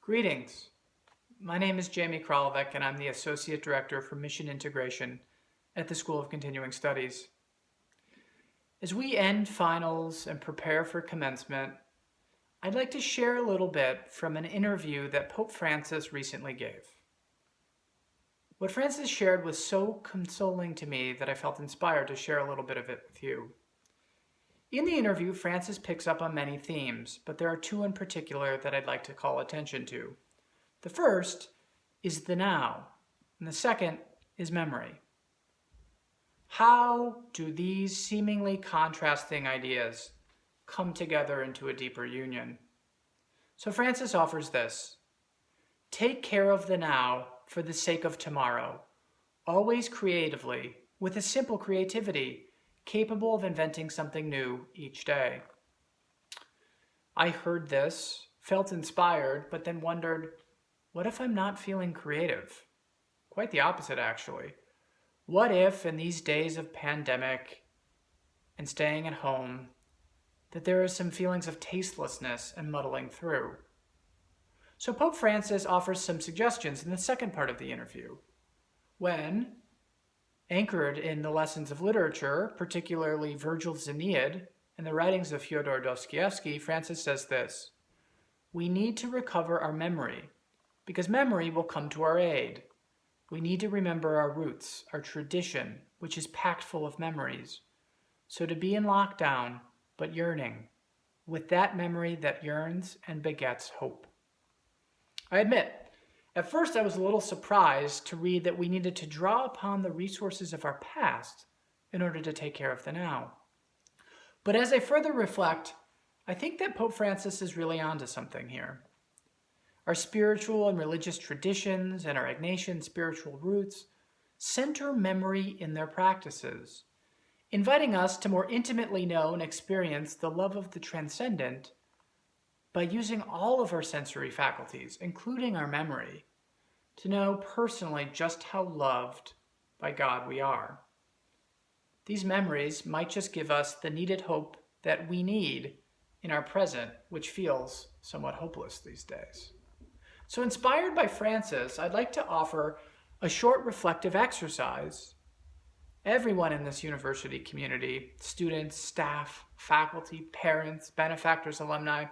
Greetings. My name is Jamie Kralovec, and I'm the Associate Director for Mission Integration at the School of Continuing Studies. As we end finals and prepare for commencement, I'd like to share a little bit from an interview that Pope Francis recently gave. What Francis shared was so consoling to me that I felt inspired to share a little bit of it with you. In the interview, Francis picks up on many themes, but there are two in particular that I'd like to call attention to. The first is the now, and the second is memory. How do these seemingly contrasting ideas come together into a deeper union? So Francis offers this: take care of the now for the sake of tomorrow, always creatively, with a simple creativity, capable of inventing something new each day. I heard this, felt inspired, but then wondered, what if I'm not feeling creative? Quite the opposite, actually. What if in these days of pandemic and staying at home, that there are some feelings of tastelessness and muddling through? So Pope Francis offers some suggestions in the second part of the interview. When, anchored in the lessons of literature, particularly Virgil's Aeneid and the writings of Fyodor Dostoevsky, Francis says this: we need to recover our memory, because memory will come to our aid. We need to remember our roots, our tradition, which is packed full of memories. So to be in lockdown, but yearning, with that memory that yearns and begets hope. I admit, at first I was a little surprised to read that we needed to draw upon the resources of our past in order to take care of the now. But as I further reflect, I think that Pope Francis is really onto something here. Our spiritual and religious traditions and our Ignatian spiritual roots center memory in their practices, inviting us to more intimately know and experience the love of the transcendent by using all of our sensory faculties, including our memory, to know personally just how loved by God we are. These memories might just give us the needed hope that we need in our present, which feels somewhat hopeless these days. So inspired by Francis, I'd like to offer a short reflective exercise. Everyone in this university community, students, staff, faculty, parents, benefactors, alumni,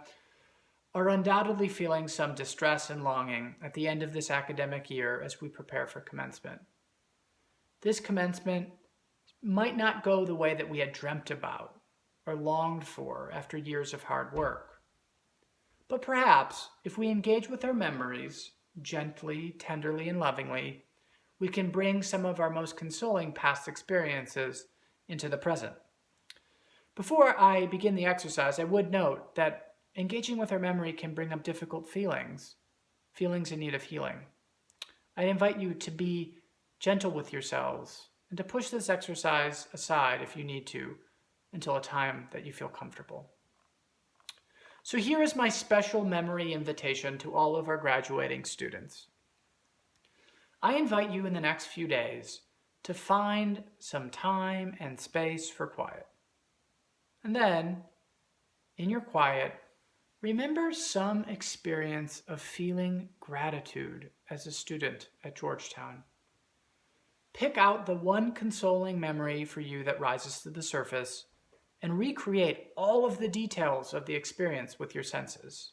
are undoubtedly feeling some distress and longing at the end of this academic year as we prepare for commencement. This commencement might not go the way that we had dreamt about or longed for after years of hard work. But perhaps, if we engage with our memories, gently, tenderly, and lovingly, we can bring some of our most consoling past experiences into the present. Before I begin the exercise, I would note that engaging with our memory can bring up difficult feelings in need of healing. I invite you to be gentle with yourselves and to push this exercise aside if you need to until a time that you feel comfortable. So here is my special memory invitation to all of our graduating students. I invite you in the next few days to find some time and space for quiet. And then, in your quiet, remember some experience of feeling gratitude as a student at Georgetown. Pick out the one consoling memory for you that rises to the surface and recreate all of the details of the experience with your senses.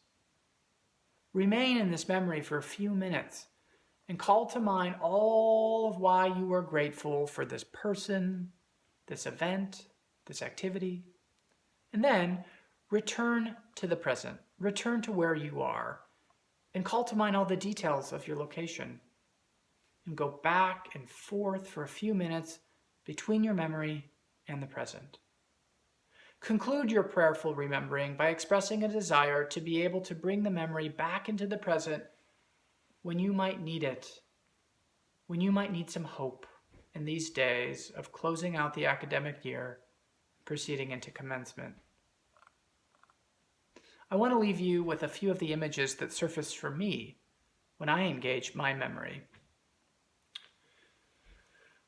Remain in this memory for a few minutes and call to mind all of why you are grateful for this person, this event, this activity. And then return to the present, return to where you are, and call to mind all the details of your location. And go back and forth for a few minutes between your memory and the present. Conclude your prayerful remembering by expressing a desire to be able to bring the memory back into the present when you might need it, when you might need some hope in these days of closing out the academic year, proceeding into commencement. I want to leave you with a few of the images that surfaced for me when I engaged my memory.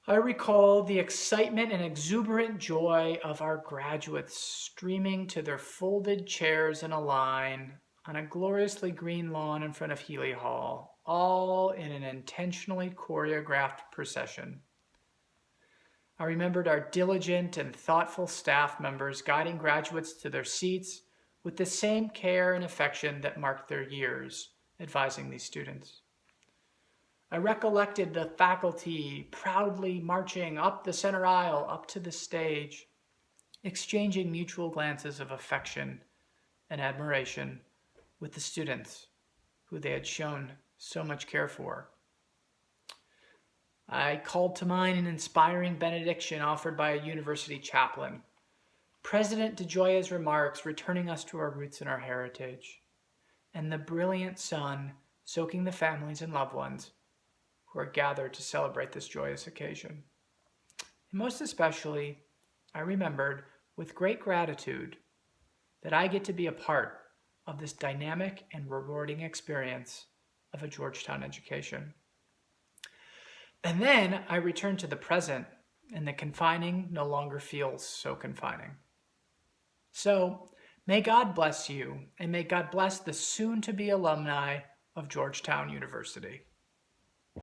I recall the excitement and exuberant joy of our graduates streaming to their folded chairs in a line on a gloriously green lawn in front of Healy Hall, all in an intentionally choreographed procession. I remembered our diligent and thoughtful staff members guiding graduates to their seats with the same care and affection that marked their years advising these students. I recollected the faculty proudly marching up the center aisle, up to the stage, exchanging mutual glances of affection and admiration with the students who they had shown so much care for. I called to mind an inspiring benediction offered by a university chaplain, President DeGioia's remarks returning us to our roots and our heritage, and the brilliant sun soaking the families and loved ones who are gathered to celebrate this joyous occasion. And most especially, I remembered with great gratitude that I get to be a part of this dynamic and rewarding experience of a Georgetown education. And then I return to the present, and the confining no longer feels so confining. So may God bless you, and may God bless the soon-to-be alumni of Georgetown University.